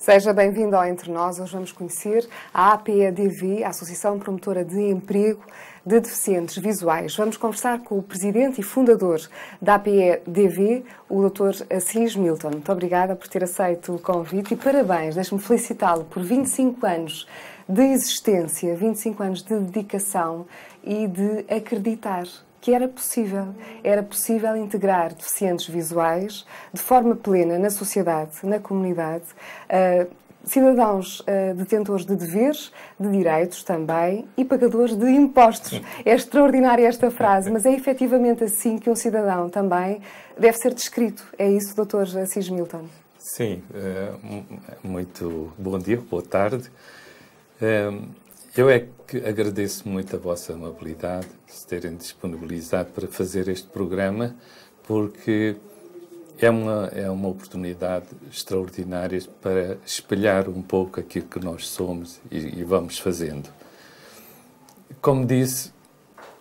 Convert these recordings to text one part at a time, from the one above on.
Seja bem-vindo ao Entre Nós. Hoje vamos conhecer a APEDV, a Associação Promotora de Emprego de Deficientes Visuais. Vamos conversar com o presidente e fundador da APEDV, o Dr. Assis Milton. Muito obrigada por ter aceito o convite e parabéns. Deixe-me felicitá-lo por 25 anos de existência, 25 anos de dedicação e de acreditar que era possível integrar deficientes visuais de forma plena na sociedade, na comunidade, cidadãos detentores de deveres, de direitos também e pagadores de impostos. É extraordinária esta frase, mas é efetivamente assim que um cidadão também deve ser descrito. É isso, Dr. Assis Milton? Sim, muito bom dia, boa tarde. Eu é que agradeço muito a vossa amabilidade de se terem disponibilizado para fazer este programa, porque é uma oportunidade extraordinária para espelhar um pouco aquilo que nós somos e vamos fazendo. Como disse,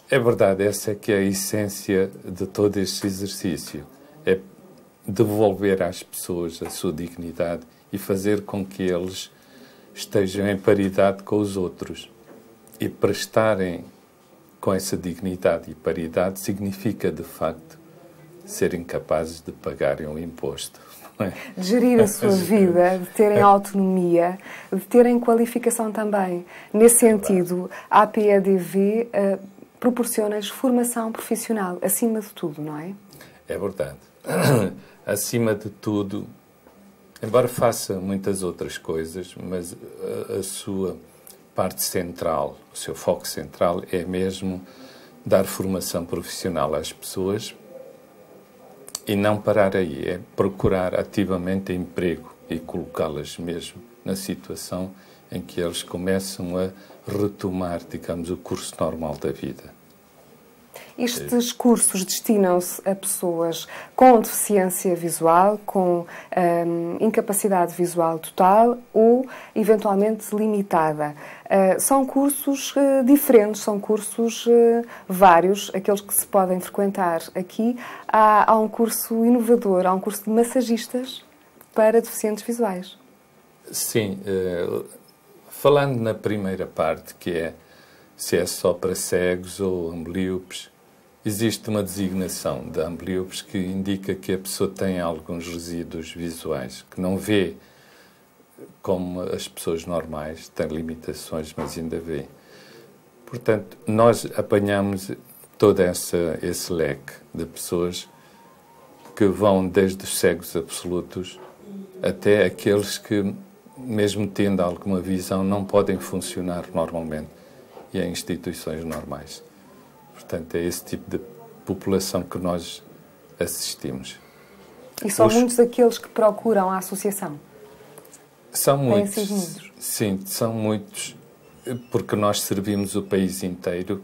é verdade, essa é que é a essência de todo este exercício. É devolver às pessoas a sua dignidade e fazer com que eles estejam em paridade com os outros. E para estarem com essa dignidade e paridade significa, de facto, serem capazes de pagarem um imposto. Não é? De gerir a sua vida, de terem autonomia, de terem qualificação também. Nesse sentido, a APEDV proporciona-lhes formação profissional, acima de tudo, não é? É verdade. Acima de tudo, embora faça muitas outras coisas, mas a sua parte central, o seu foco central é mesmo dar formação profissional às pessoas e não parar aí, é procurar ativamente emprego e colocá-las mesmo na situação em que eles começam a retomar, digamos, o curso normal da vida. Estes cursos destinam-se a pessoas com deficiência visual, com incapacidade visual total ou, eventualmente, limitada. São cursos diferentes, são cursos vários, aqueles que se podem frequentar aqui. Há um curso inovador, há um curso de massagistas para deficientes visuais. Sim. Falando na primeira parte, que é se é só para cegos ou ambliopes, existe uma designação de ambliopes que indica que a pessoa tem alguns resíduos visuais, que não vê como as pessoas normais, tem limitações, mas ainda vê. Portanto, nós apanhamos todo esse leque de pessoas que vão desde os cegos absolutos até aqueles que, mesmo tendo alguma visão, não podem funcionar normalmente e em instituições normais. Portanto, é esse tipo de população que nós assistimos. E são muitos aqueles que procuram a associação? São muitos. Têm sido muitos? Sim, são muitos, porque nós servimos o país inteiro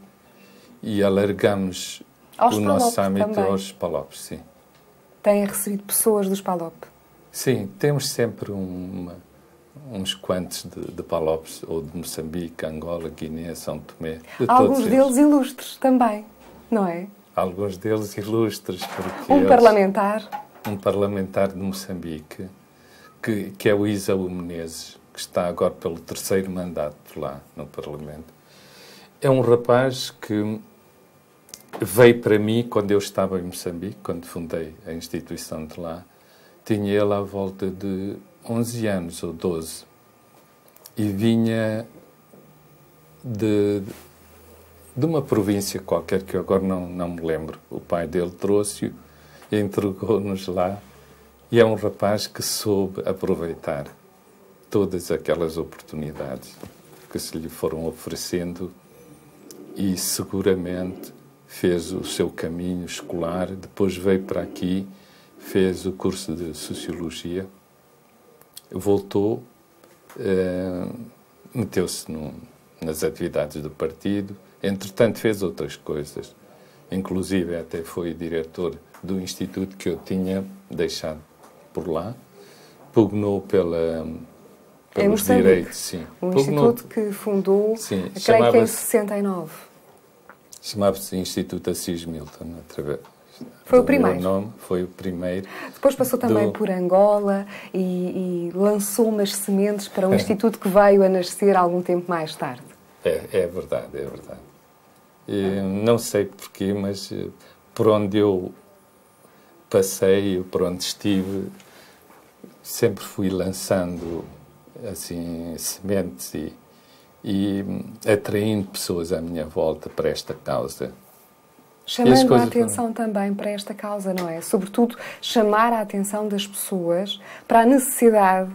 e alargamos o nosso âmbito também aos PALOP, sim. Têm recebido pessoas dos PALOP? Sim, temos sempre uns quantos de PALOPs, ou de Moçambique, Angola, Guiné, São Tomé. Alguns deles ilustres também, não é? Alguns deles ilustres, porque um parlamentar de Moçambique, que é o Isaú Menezes, que está agora pelo 3º mandato lá no Parlamento. É um rapaz que veio para mim quando eu estava em Moçambique, quando fundei a instituição de lá. Tinha ele à volta de 11 anos ou 12 e vinha de uma província qualquer que eu agora não me lembro. O pai dele trouxe-o e entregou-nos lá e é um rapaz que soube aproveitar todas aquelas oportunidades que se lhe foram oferecendo e seguramente fez o seu caminho escolar, depois veio para aqui, fez o curso de Sociologia, voltou, meteu-se nas atividades do partido, entretanto fez outras coisas, inclusive até foi diretor do instituto que eu tinha deixado por lá, pugnou pelos direitos. Sim. Um instituto que fundou, sim, creio que em 69. Chamava-se Instituto Assis Milton, Foi o primeiro. Meu nome, foi o primeiro. Depois passou também por Angola e lançou umas sementes para um instituto que veio a nascer algum tempo mais tarde. É verdade, é verdade. E não sei porquê, mas por onde eu passei, por onde estive, sempre fui lançando assim sementes e atraindo pessoas à minha volta para esta causa. Chamando a atenção também para esta causa, não é? Sobretudo, chamar a atenção das pessoas para a necessidade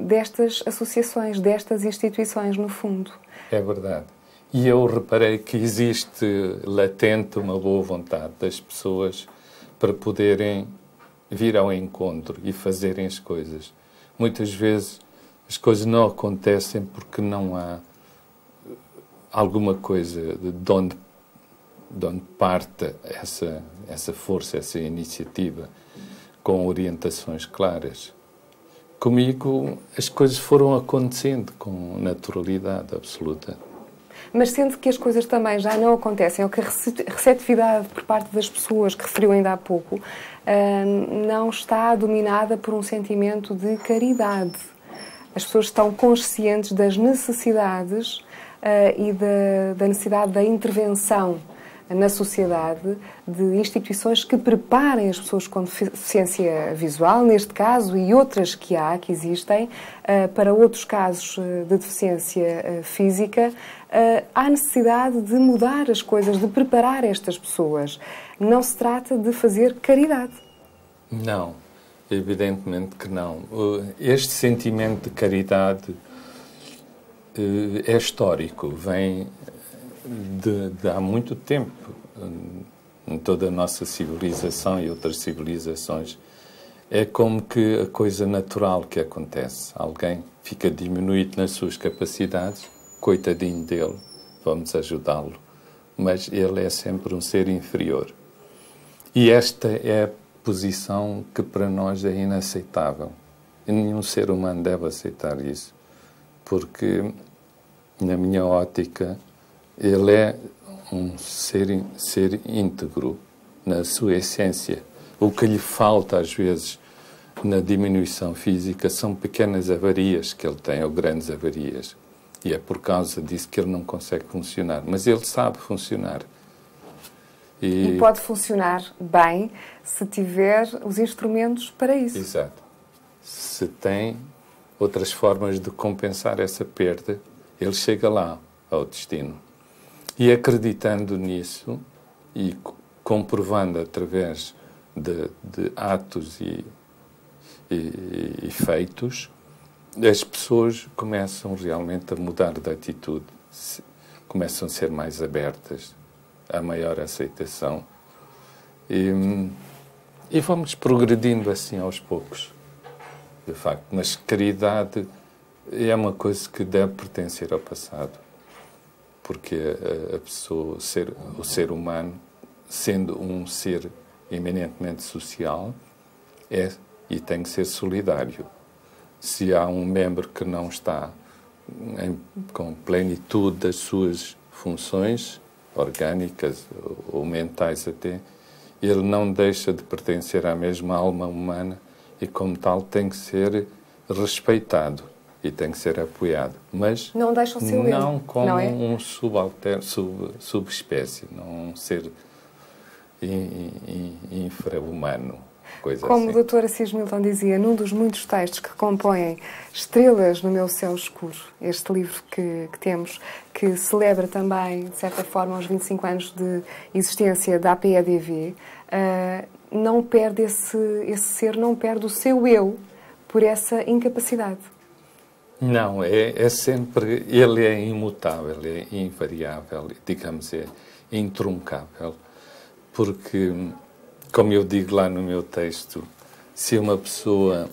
destas associações, destas instituições, no fundo. É verdade. E eu reparei que existe latente uma boa vontade das pessoas para poderem vir ao encontro e fazerem as coisas. Muitas vezes as coisas não acontecem porque não há alguma coisa de onde parte essa força, essa iniciativa, com orientações claras. Comigo, as coisas foram acontecendo com naturalidade absoluta. Mas sendo que as coisas também já não acontecem, ou que a receptividade por parte das pessoas, que referiu ainda há pouco, não está dominada por um sentimento de caridade. As pessoas estão conscientes das necessidades e da necessidade da intervenção na sociedade de instituições que preparem as pessoas com deficiência visual, neste caso, e outras que existem, para outros casos de deficiência física. Há necessidade de mudar as coisas, de preparar estas pessoas. Não se trata de fazer caridade. Não, evidentemente que não. Este sentimento de caridade é histórico, vem de há muito tempo, em toda a nossa civilização e outras civilizações. É como que a coisa natural que acontece. Alguém fica diminuído nas suas capacidades, coitadinho dele, vamos ajudá-lo. Mas ele é sempre um ser inferior. E esta é a posição que para nós é inaceitável. E nenhum ser humano deve aceitar isso. Porque, na minha ótica, ele é um ser íntegro na sua essência. O que lhe falta, às vezes, na diminuição física são pequenas avarias que ele tem, ou grandes avarias. E é por causa disso que ele não consegue funcionar. Mas ele sabe funcionar. E pode funcionar bem se tiver os instrumentos para isso. Exato. Se tem outras formas de compensar essa perda, ele chega lá, ao destino. E acreditando nisso e comprovando através de atos e feitos, as pessoas começam realmente a mudar de atitude, começam a ser mais abertas, a maior aceitação e vamos progredindo assim aos poucos, de facto. Mas caridade é uma coisa que deve pertencer ao passado. Porque a pessoa, o ser humano, sendo um ser eminentemente social, é e tem que ser solidário. Se há um membro que não está com plenitude das suas funções orgânicas ou mentais até, ele não deixa de pertencer à mesma alma humana e, como tal, tem que ser respeitado. E tem que ser apoiado, mas não deixa o seu não como não é? Um subespécie, não um ser infra-humano, coisa como assim. o Dr. Assis Milton dizia, num dos muitos textos que compõem Estrelas no Meu Céu Escuro, este livro que temos, que celebra também, de certa forma, os 25 anos de existência da APEDV, não perde esse ser, não perde o seu eu por essa incapacidade. Não, é sempre... Ele é imutável, é invariável, digamos, é introncável. Porque, como eu digo lá no meu texto, se uma pessoa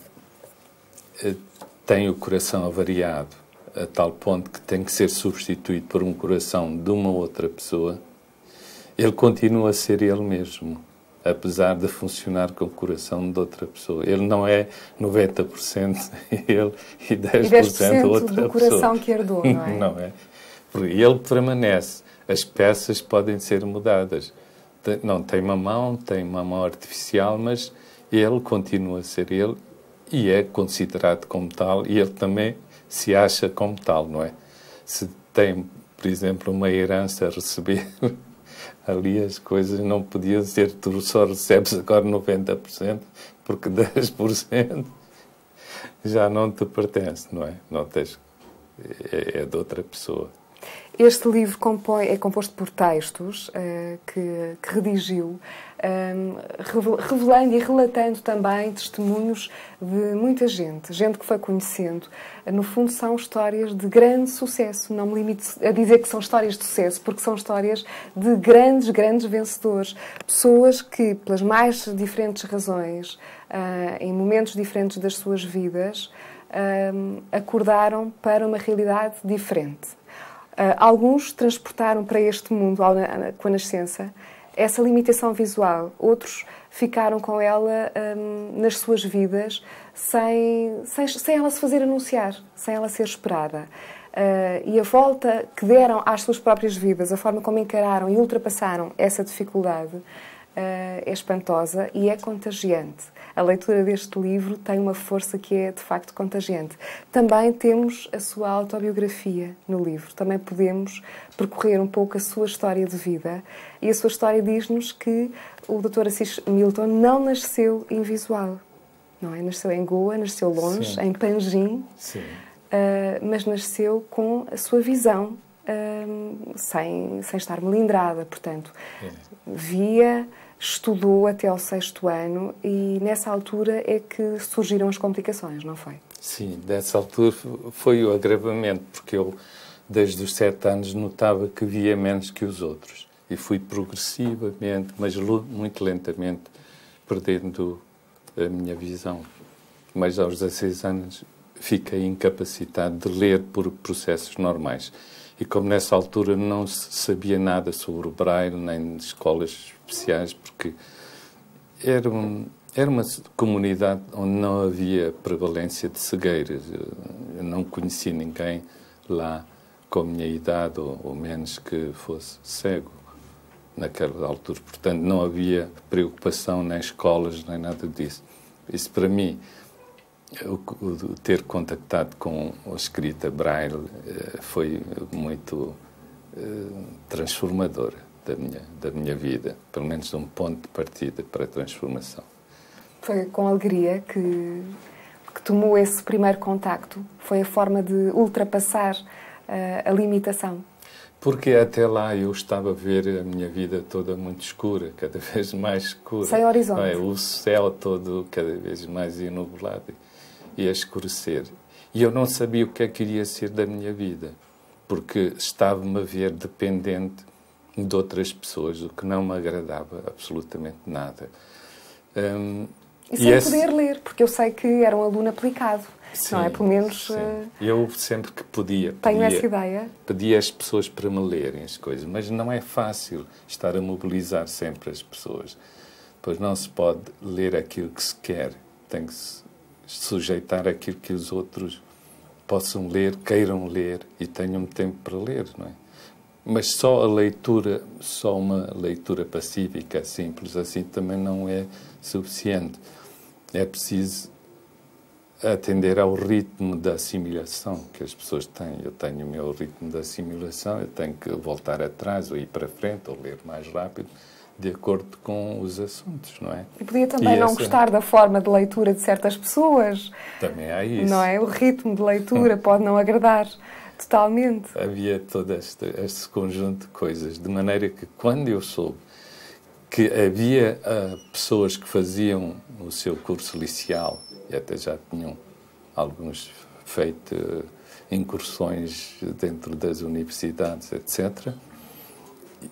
tem o coração avariado a tal ponto que tem que ser substituído por um coração de uma outra pessoa, ele continua a ser ele mesmo, apesar de funcionar com o coração de outra pessoa. Ele não é 90% ele e 10% outra pessoa. do coração que herdou, não é? Não é. Porque ele permanece. As peças podem ser mudadas. não tem uma mão artificial, mas ele continua a ser ele e é considerado como tal, e ele também se acha como tal, não é? Se tem, por exemplo, uma herança a receber, ali as coisas não podiam ser, tu só recebes agora 90%, porque 10% já não te pertence, não é? Não tens, é de outra pessoa. Este livro é composto por textos que redigiu, revelando e relatando também testemunhos de muita gente que foi conhecendo. No fundo, são histórias de grande sucesso. Não me limito a dizer que são histórias de sucesso, porque são histórias de grandes, grandes vencedores. Pessoas que, pelas mais diferentes razões, em momentos diferentes das suas vidas, acordaram para uma realidade diferente. Alguns transportaram para este mundo, com a nascença, essa limitação visual. Outros ficaram com ela nas suas vidas sem ela se fazer anunciar, sem ela ser esperada. E a volta que deram às suas próprias vidas, a forma como encararam e ultrapassaram essa dificuldade, é espantosa e é contagiante. A leitura deste livro tem uma força que é, de facto, contagiante. Também temos a sua autobiografia no livro. Também podemos percorrer um pouco a sua história de vida. E a sua história diz-nos que o Dr. Assis Milton não nasceu invisual. Não é? Nasceu em Goa, nasceu longe, sim, em Panjim, mas nasceu com a sua visão, sem estar melindrada. Portanto, via... Estudou até ao 6º ano e nessa altura é que surgiram as complicações, não foi? Sim, dessa altura foi o agravamento, porque eu desde os 7 anos notava que via menos que os outros e fui progressivamente, mas muito lentamente, perdendo a minha visão. Mas aos 16 anos fiquei incapacitado de ler por processos normais. E como nessa altura não se sabia nada sobre o Braille, nem de escolas especiais, porque era uma comunidade onde não havia prevalência de cegueiras. Eu não conheci ninguém lá com a minha idade, ou menos, que fosse cego naquela altura. Portanto, não havia preocupação nem escolas, nem nada disso. Isso, para mim, o ter contactado com a escrita Braille foi muito transformadora da minha vida, pelo menos um ponto de partida para a transformação. Foi com alegria que tomou esse primeiro contacto? Foi a forma de ultrapassar a limitação? Porque até lá eu estava a ver a minha vida toda muito escura, cada vez mais escura. Sem horizonte. O céu todo cada vez mais enublado e a escurecer. E eu não sabia o que é que iria ser da minha vida, porque estava-me a ver dependente de outras pessoas, o que não me agradava absolutamente nada. E sem poder ler, porque eu sei que era um aluno aplicado, sim, não é? Pelo menos... Eu sempre que podia essa ideia. Pedia às pessoas para me lerem as coisas, mas não é fácil estar a mobilizar sempre as pessoas, pois não se pode ler aquilo que se quer, tem que se sujeitar aquilo que os outros possam ler, queiram ler e tenham tempo para ler, não é? Mas só a leitura, só uma leitura pacífica, simples assim, também não é suficiente. É preciso atender ao ritmo da assimilação que as pessoas têm. Eu tenho o meu ritmo de assimilação, eu tenho que voltar atrás, ou ir para frente, ou ler mais rápido, de acordo com os assuntos, não é? E podia também não gostar da forma de leitura de certas pessoas. Também há isso. Não é? O ritmo de leitura pode não agradar totalmente. Havia todo este conjunto de coisas, de maneira que quando eu soube que havia pessoas que faziam o seu curso liceal, e até já tinham alguns feito incursões dentro das universidades, etc.,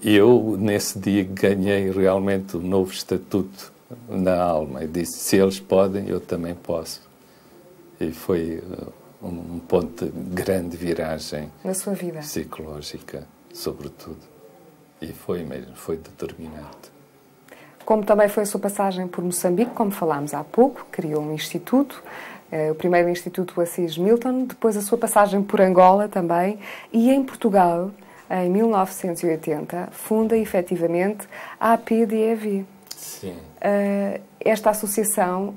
eu, nesse dia, ganhei realmente um novo estatuto na alma. E disse, se eles podem, eu também posso. E foi um ponto de grande viragem na sua vida psicológica, sobretudo. E foi mesmo, foi determinante. Como também foi a sua passagem por Moçambique, como falámos há pouco, criou um instituto, o primeiro Instituto Assis Milton, depois a sua passagem por Angola também, e em Portugal em 1980, funda efetivamente a APDEV. Sim. Esta associação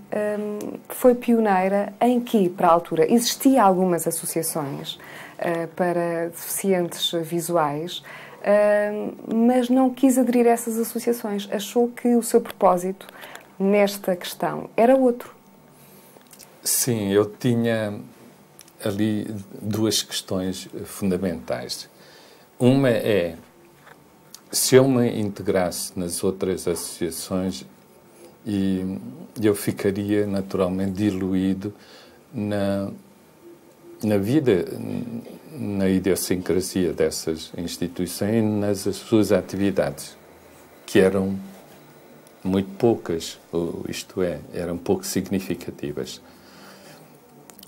foi pioneira em que, para a altura, existiam algumas associações para deficientes visuais, mas não quis aderir a essas associações. Achou que o seu propósito nesta questão era outro. Sim, eu tinha ali duas questões fundamentais. Uma é, se eu me integrasse nas outras associações, e eu ficaria naturalmente diluído na vida, na idiosincrasia dessas instituições e nas suas atividades, que eram muito poucas, isto é, eram pouco significativas.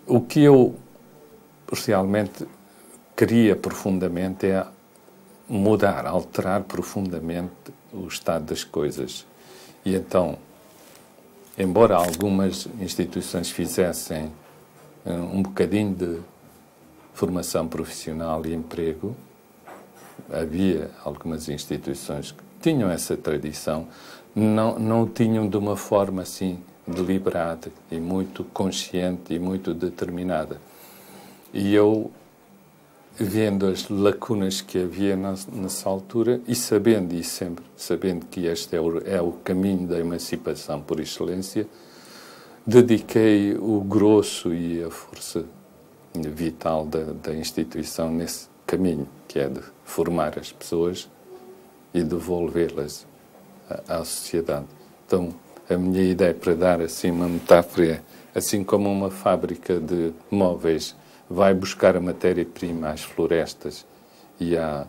O que eu realmente queria profundamente é mudar, alterar profundamente o estado das coisas. E então, embora algumas instituições fizessem um bocadinho de formação profissional e emprego, havia algumas instituições que tinham essa tradição, não o tinham de uma forma assim deliberada e muito consciente e muito determinada. E eu, vendo as lacunas que havia nessa altura e sempre sabendo que este é o caminho da emancipação por excelência, dediquei o grosso e a força vital da instituição nesse caminho, que é de formar as pessoas e devolvê-las à sociedade. Então, a minha ideia, para dar assim uma metáfora, é assim como uma fábrica de móveis vai buscar a matéria-prima às florestas e à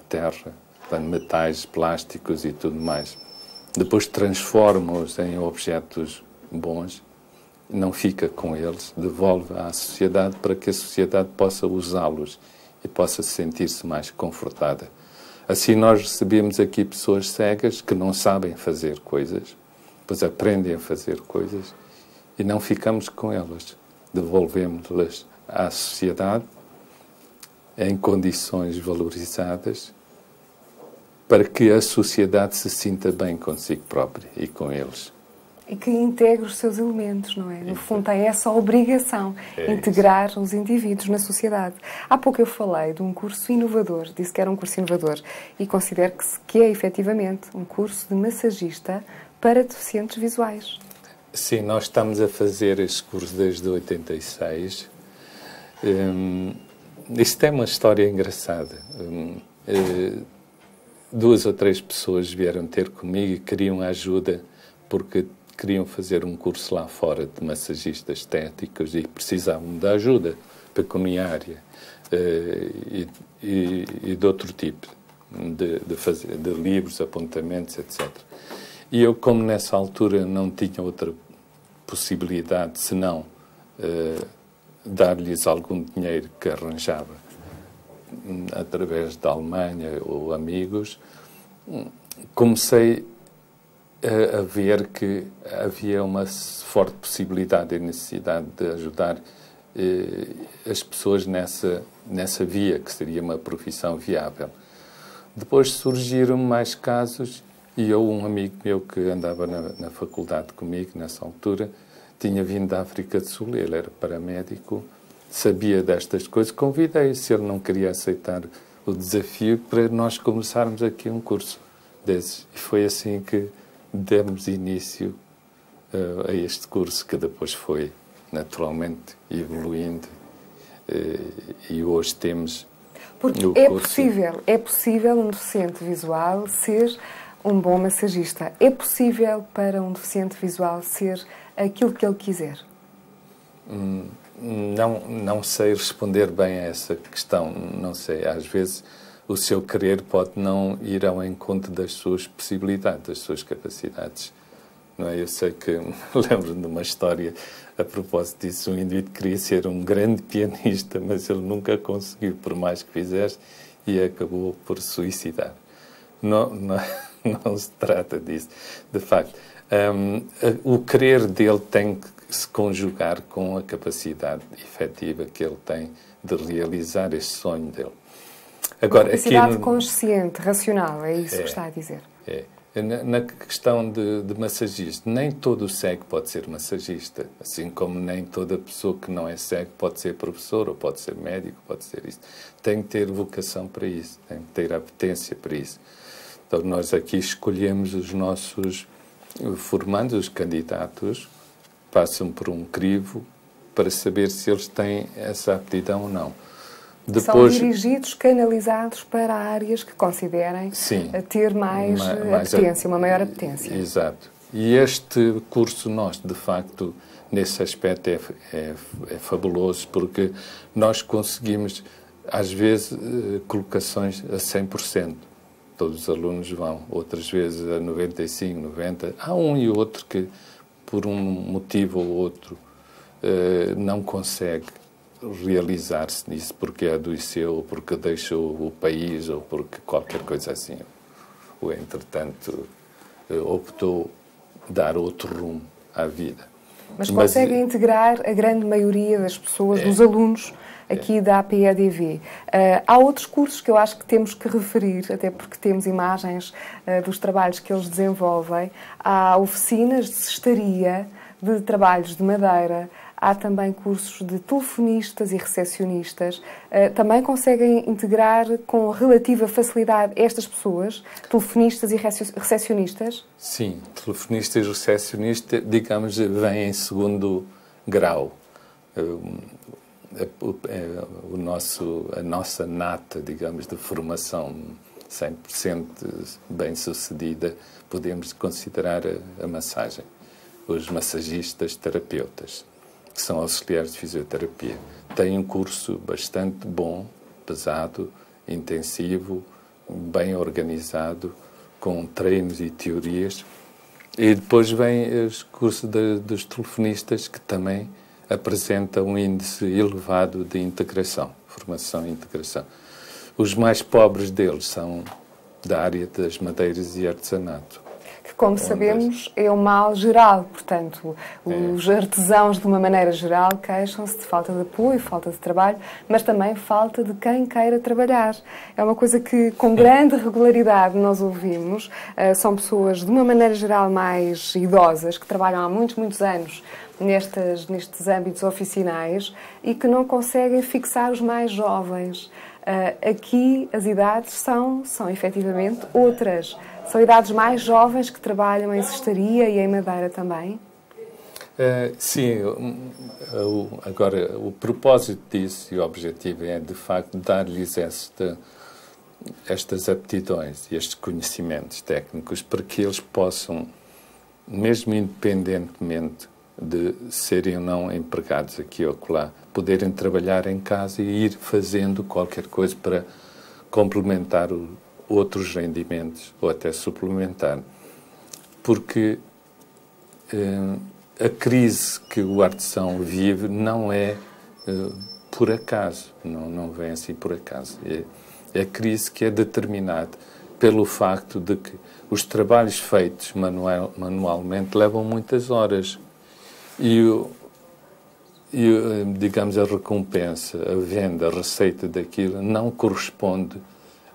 terra, metais, plásticos e tudo mais. Depois transforma-os em objetos bons, não fica com eles, devolve à sociedade para que a sociedade possa usá-los e possa sentir-se mais confortada. Assim nós recebemos aqui pessoas cegas que não sabem fazer coisas, depois aprendem a fazer coisas e não ficamos com elas, devolvemos-las à sociedade em condições valorizadas para que a sociedade se sinta bem consigo própria e com eles. E que integre os seus elementos, não é? No fundo, tem essa obrigação, integrar os indivíduos na sociedade. Há pouco eu falei de um curso inovador, disse que era um curso inovador, e considero que é efetivamente um curso de massagista para deficientes visuais. Sim, nós estamos a fazer este curso desde 86. Isto é uma história engraçada. 2 ou 3 pessoas vieram ter comigo e queriam ajuda porque queriam fazer um curso lá fora de massagistas estéticos e precisavam de ajuda pecuniária e de outro tipo, de livros, apontamentos, etc. E eu, como nessa altura não tinha outra possibilidade senão dar-lhes algum dinheiro que arranjava através da Alemanha ou amigos, comecei a ver que havia uma forte possibilidade e necessidade de ajudar as pessoas nessa via, que seria uma profissão viável. Depois surgiram mais casos e um amigo meu que andava na faculdade comigo nessa altura tinha vindo da África do Sul, ele era paramédico, sabia destas coisas, convidei-o se ele não queria aceitar o desafio para nós começarmos aqui um curso desses. E foi assim que demos início a este curso, que depois foi naturalmente evoluindo e hoje temos porque é possível um deficiente visual ser um bom massagista. É possível para um deficiente visual ser aquilo que ele quiser? Não sei responder bem a essa questão. Não sei. Às vezes o seu querer pode não ir ao encontro das suas possibilidades, das suas capacidades. Não é? Eu sei que lembro-me de uma história a propósito disso. Um indivíduo queria ser um grande pianista, mas ele nunca conseguiu, por mais que fizesse, e acabou por suicidar. Não se trata disso. De facto, o querer dele tem que se conjugar com a capacidade efetiva que ele tem de realizar este sonho dele. Agora, capacidade consciente, racional, é isso que está a dizer. Na questão de massagista, nem todo cego pode ser massagista, assim como nem toda pessoa que não é cego pode ser professor, ou pode ser médico, pode ser isso. Tem que ter vocação para isso, tem que ter apetência para isso. Então, nós aqui escolhemos os nossos formandos, os candidatos, passam por um crivo para saber se eles têm essa aptidão ou não. Depois, são dirigidos, canalizados para áreas que considerem ter mais apetência, uma maior apetência. Exato. E este curso nosso, de facto, nesse aspecto é fabuloso, porque nós conseguimos, às vezes, colocações a 100%. Todos os alunos vão, outras vezes a 95%, 90%. Há um e outro que, por um motivo ou outro, não consegue realizar-se nisso porque adoeceu, ou porque deixou o país, ou porque qualquer coisa assim. Ou, entretanto, optou dar outro rumo à vida. Mas consegue integrar a grande maioria das pessoas, dos alunos aqui da APEDV. Há outros cursos que eu acho que temos que referir, até porque temos imagens dos trabalhos que eles desenvolvem. Há oficinas de cestaria, de trabalhos de madeira. Há também cursos de telefonistas e recepcionistas. Também conseguem integrar com relativa facilidade estas pessoas, telefonistas e recepcionistas? Sim, telefonistas e recepcionistas, digamos, vêm em segundo grau. A nossa nata, digamos, de formação 100% bem-sucedida, podemos considerar a massagem. Os massagistas terapeutas, que são auxiliares de fisioterapia. Têm um curso bastante bom, pesado, intensivo, bem organizado, com treinos e teorias. E depois vem os cursos dos telefonistas, que também apresentam um índice elevado de integração, formação e integração. Os mais pobres deles são da área das madeiras e artesanato. Que, como sabemos, é um mal geral. Portanto, os artesãos, de uma maneira geral, queixam-se de falta de apoio, falta de trabalho, mas também falta de quem queira trabalhar. É uma coisa que, com grande regularidade, nós ouvimos. São pessoas, de uma maneira geral, mais idosas, que trabalham há muitos, muitos anos nestes âmbitos oficinais e que não conseguem fixar os mais jovens. Aqui, as idades são efetivamente outras. São idades mais jovens que trabalham em cestaria e em madeira também? Sim. Agora, o propósito disso e o objetivo é, de facto, dar-lhes estas aptidões e estes conhecimentos técnicos para que eles possam, mesmo independentemente de serem ou não empregados aqui ou acolá, poderem trabalhar em casa e ir fazendo qualquer coisa para complementar outros rendimentos ou até suplementar. Porque a crise que o artesão vive não é por acaso, não vem assim por acaso. É a crise que é determinada pelo facto de que os trabalhos feitos manualmente levam muitas horas e digamos, a recompensa, a venda, a receita daquilo não corresponde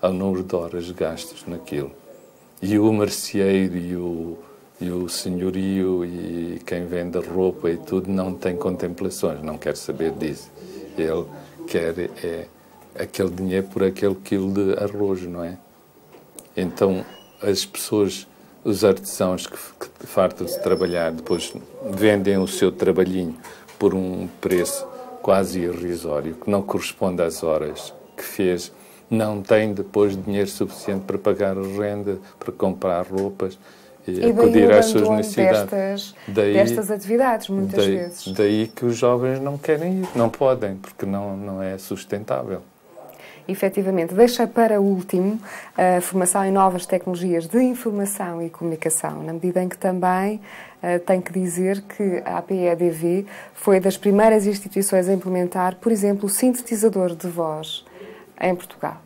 ao número de horas gastas naquilo. E o merceeiro e o senhorio e quem vende roupa e tudo não tem contemplações, não quer saber disso. Ele quer aquele dinheiro por aquele quilo de arroz, não é? Então, as pessoas, os artesãos que fartam-se de trabalhar, depois vendem o seu trabalhinho por um preço quase irrisório, que não corresponde às horas que fez, não tem depois dinheiro suficiente para pagar a renda, para comprar roupas e acudir às suas necessidades. Destas atividades, muitas vezes. Daí que os jovens não querem ir, não podem, porque não é sustentável. Efetivamente. Deixa para último a formação em novas tecnologias de informação e comunicação, na medida em que também tenho que dizer que a APEDV foi das primeiras instituições a implementar, por exemplo, o sintetizador de voz em Portugal.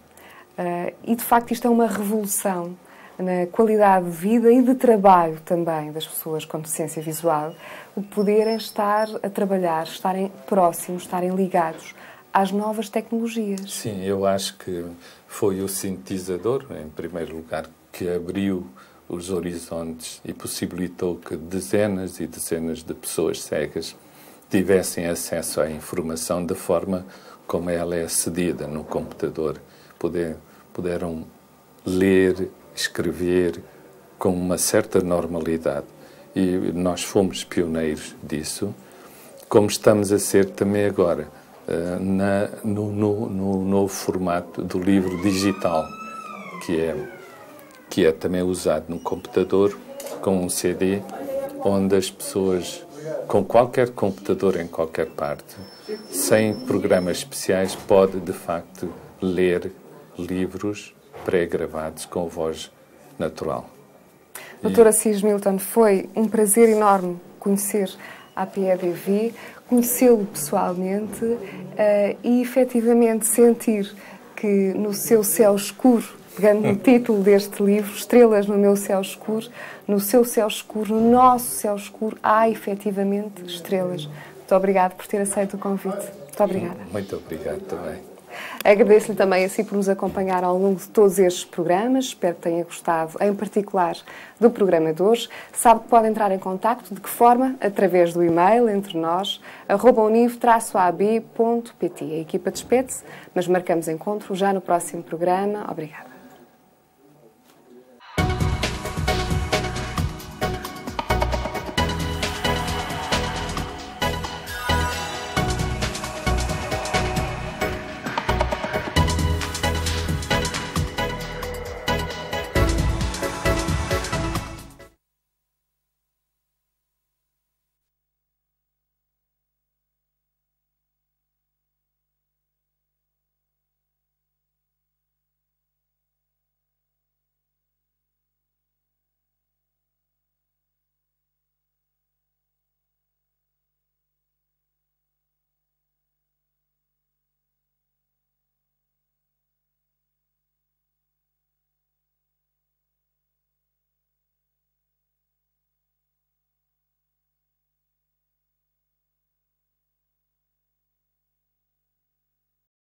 E, de facto, isto é uma revolução na qualidade de vida e de trabalho também das pessoas com deficiência visual, o poderem estar a trabalhar, estarem próximos, estarem ligados às novas tecnologias. Sim, eu acho que foi o sintetizador, em primeiro lugar, que abriu os horizontes e possibilitou que dezenas e dezenas de pessoas cegas tivessem acesso à informação da forma como ela é cedida no computador. Puderam ler, escrever com uma certa normalidade. E nós fomos pioneiros disso, como estamos a ser também agora, no novo formato do livro digital, que é também usado no computador, com um CD, onde as pessoas, com qualquer computador em qualquer parte, sem programas especiais, pode, de facto, ler livros pré-gravados com voz natural. Doutor Assis Milton, foi um prazer enorme conhecer a APE-DV, conhecê-lo pessoalmente e, efetivamente, sentir que no seu céu escuro, pegando no título deste livro, Estrelas no meu céu escuro, no seu céu escuro, no nosso céu escuro, há, efetivamente, estrelas. Muito obrigada por ter aceito o convite. Muito obrigada. Muito obrigado também. Agradeço-lhe também assim por nos acompanhar ao longo de todos estes programas. Espero que tenha gostado, em particular, do programa de hoje. Sabe que pode entrar em contacto. De que forma? Através do e-mail entre nós, @univ-ab.pt. A equipa despede-se, mas marcamos encontro já no próximo programa. Obrigada.